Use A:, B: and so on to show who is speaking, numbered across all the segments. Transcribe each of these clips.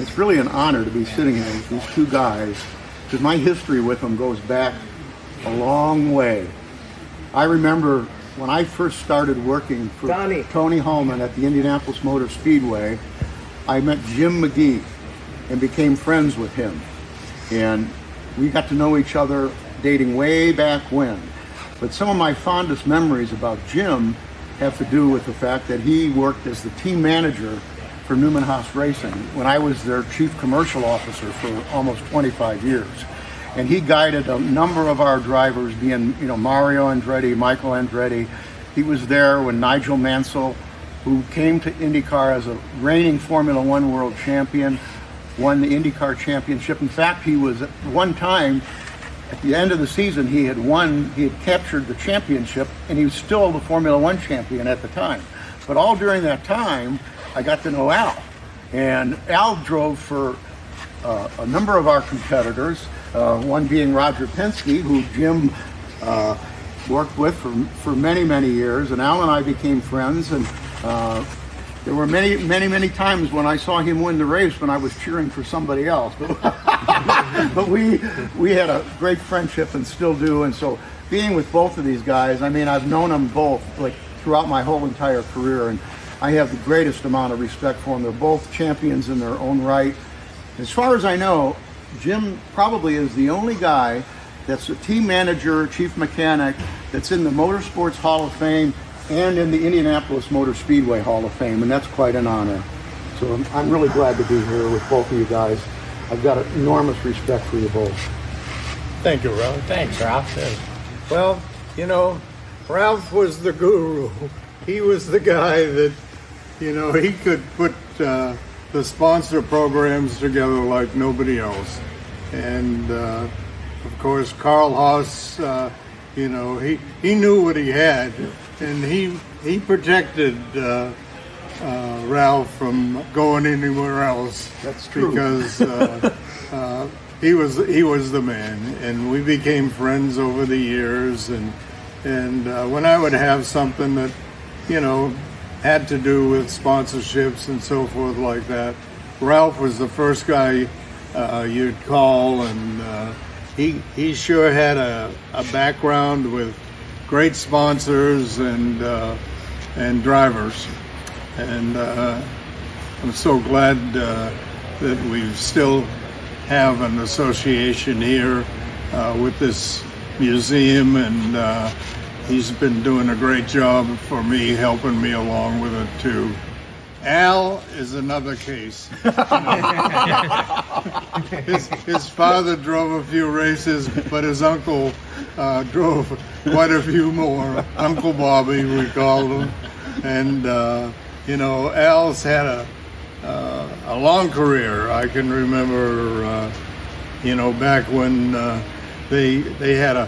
A: It's really an honor to be sitting here with these two guys, because my history with them goes back a long way. I remember when I first started working for Tony Hallman at the Indianapolis Motor Speedway, I met Jim McGee and became friends with him. And we got to know each other dating way back when. But some of my fondest memories about Jim have to do with the fact that he worked as the team manager for Newman Haas Racing when I was their chief commercial officer for almost 25 years. And he guided a number of our drivers, being, Mario Andretti, Michael Andretti. He was there when Nigel Mansell, who came to IndyCar as a reigning Formula One world champion, won the IndyCar championship. In fact, he was at one time, at the end of the season, he had captured the championship, and he was still the Formula One champion at the time. But all during that time, I got to know Al. And Al drove for a number of our competitors, one being Roger Penske, who Jim worked with for many, many years. And Al and I became friends, and there were many times when I saw him win the race when I was cheering for somebody else. But we had a great friendship and still do. And so being with both of these guys, I mean, I've known them both like throughout my whole entire career, and I have the greatest amount of respect for them. They're both champions in their own right. As far as I know, Jim probably is the only guy that's a team manager, chief mechanic, that's in the Motorsports Hall of Fame and in the Indianapolis Motor Speedway Hall of Fame, and that's quite an honor. So I'm really glad to be here with both of you guys. I've got enormous respect for you both.
B: Thank you, Ralph.
C: Thanks, Ralph.
B: Well, Ralph was the guru. He was the guy that, he could put the sponsor programs together like nobody else. And, of course, Carl Haas, he knew what he had. And he protected Ralph from going anywhere else.
A: That's true.
B: Because he was the man, and we became friends over the years. And when I would have something that had to do with sponsorships and so forth like that, Ralph was the first guy you'd call, and he sure had a background with great sponsors and drivers, and I'm so glad that we still have an association here with this museum, and he's been doing a great job for me, helping me along with it too. Al is another case. His father drove a few races, but his uncle drove quite a few more. Uncle Bobby, we called him. And, Al's had a long career. I can remember, back when they had to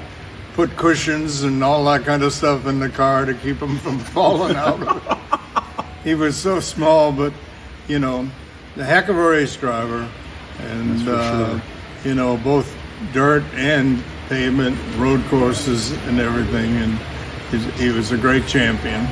B: put cushions and all that kind of stuff in the car to keep him from falling out. He was so small, but, the heck of a race driver. And,
A: sure.
B: Both dirt and pavement, road courses and everything. And he was a great champion.